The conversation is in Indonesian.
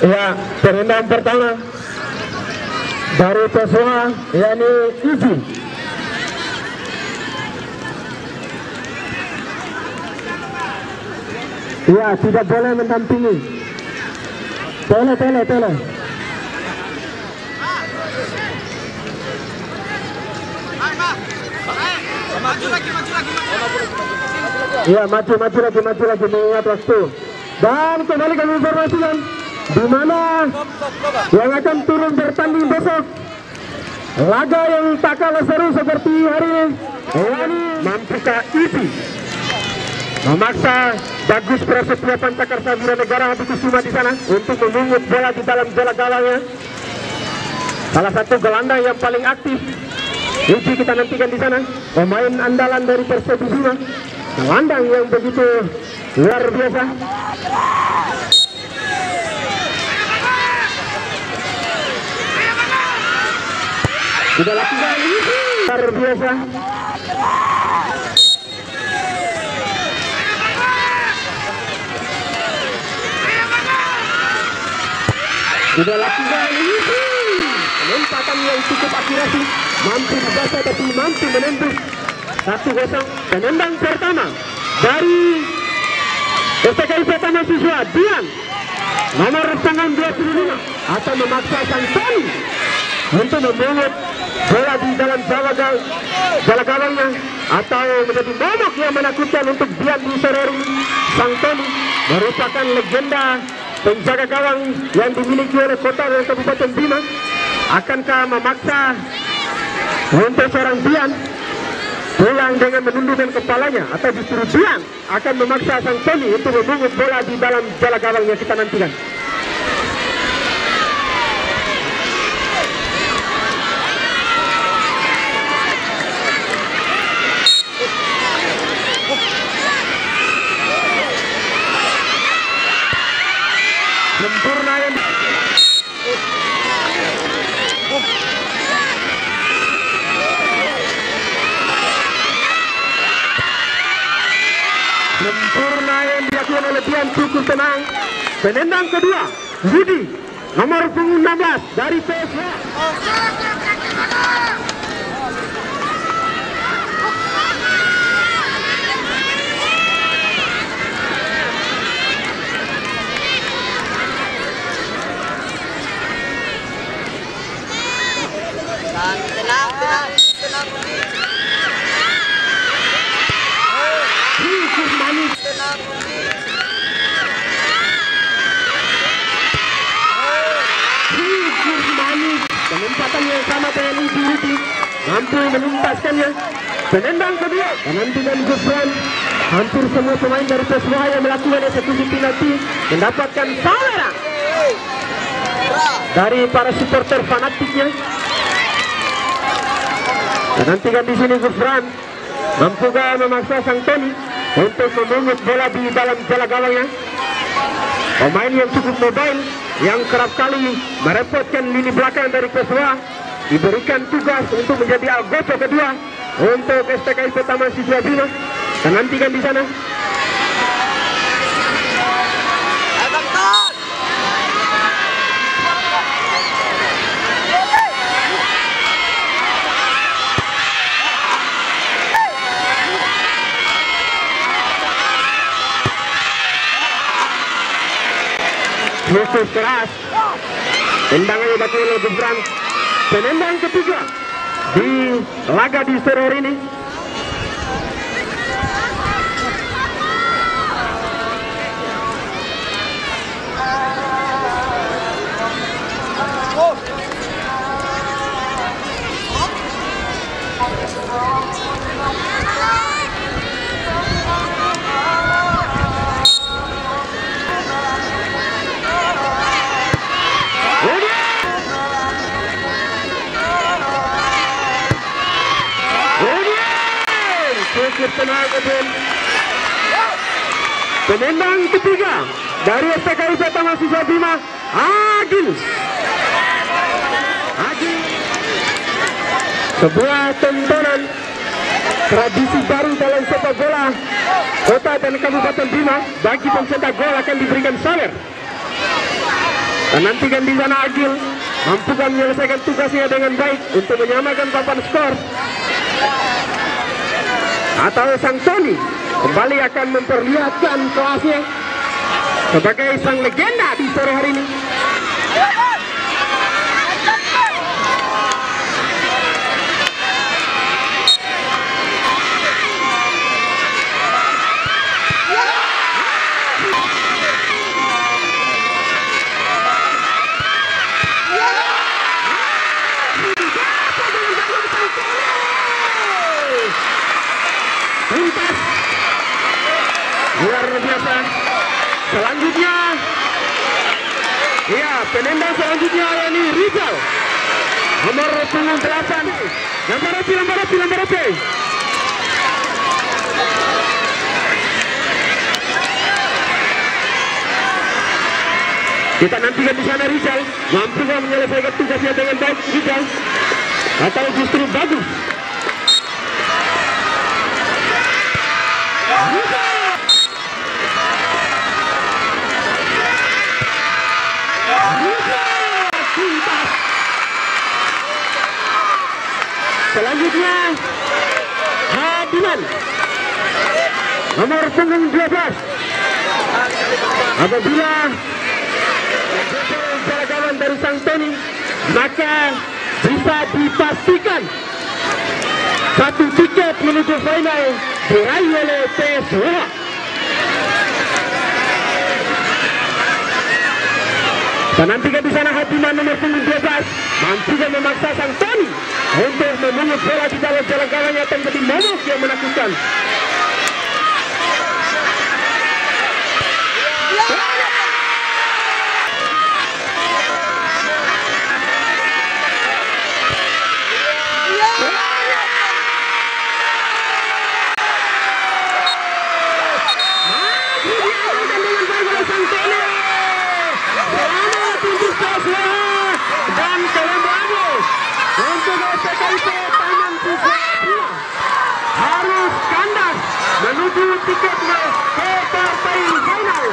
Ya, penendang pertama dari Peswa, yakni Iji. Ya, tidak boleh mendampingi. Tele. Maju lagi. Ya, maju lagi mengingat waktu. Dan kembali kami informasikan di mana yang akan turun bertanding besok. Laga yang tak kalah seru seperti hari ini. Mampukah Iji memaksa Bagus Prasetya Pancakarsa Wiranegara Abdikusuma di sana untuk memungut bola di dalam bola gawangnya. Salah satu gelandang yang paling aktif. Iji kita nantikan di sana, pemain andalan dari Persib Bima, gelandang yang begitu luar biasa. Sudah lakukan Iji luar biasa. Sudah lakukan Iji. Penempatan yang cukup akurasi, mampu dibaca tapi mampu menembus 1-0. Penendang pertama dari STKI Pertama Siswa Dian nomor punggung 25 atau memaksa sang Tony untuk memungut bola di dalam jala gawangnya atau menjadi momok yang menakutkan untuk Dian di sore hari. Sang Tony merupakan legenda penjaga gawang yang dimiliki oleh kota dan Kabupaten Bima. Akankah memaksa untuk seorang Dian pulang dengan menundukkan kepalanya, atau justru Dian akan memaksa sang Tony untuk memungut bola di dalam jala gawangnya? Kita nantikan. Sempurna yang dilakukan oleh Dian, cukup tenang. Penendang kedua Budi nomor punggung 16 dari PSW. Tenang. Cukup manis. Penempatan yang sama dengan Iji mampu menuntaskannya. Penendang kedua penampilan Guswan. Hampir semua pemain dari Peswa yang melakukan eksekusi penalti mendapatkan saweran dari para supporter fanatiknya. Dan nantikan di sini Guswan mampukah memaksa sang Tony untuk memungut bola di dalam jala gawangnya. Pemain yang cukup mobile, yang kerap kali merepotkan lini belakang dari Peswa, diberikan tugas untuk menjadi algojo kedua untuk STKI Pertama Siswa Bima. Dan nantikan di sana. Cukup keras tendangan yang dilakukan oleh Gibran. Penendang ketiga di laga di sore hari ini. Penendang ketiga dari STKI Pertama Siswa Bima, Agil. Sebuah tontonan tradisi baru dalam sepak bola kota dan Kabupaten Bima. Bagi pencetak gol akan diberikan sawer. Nantikan di sana Agil mampukah menyelesaikan tugasnya dengan baik untuk menyamakan papan skor, atau sang Tony kembali akan memperlihatkan kelasnya sebagai sang legenda di sore hari ini. Tuntas, luar biasa. Selanjutnya, ya, penendang selanjutnya yakni Rizal, nomor punggung 8. Lambar api. Kita nantikan di sana Rizal mampu menyelesaikan tugasnya dengan baik, Rizal, atau justru bagus. Selanjutnya Hadiman, nomor punggung 12. Apabila seragaman dari sang Tony, maka bisa dipastikan satu tiket menuju final diraih oleh PS Woha. Dan nantikan di sana Hadiman nomor punggung 12 mampu memaksa sang Tony untuk memungut bola di dalam jalan kawannya akan menjadi momok yang menakutkan. Dan kelembagaan untuk PKIP Taman Pusat harus kandas menuju tiketnya ke partai final.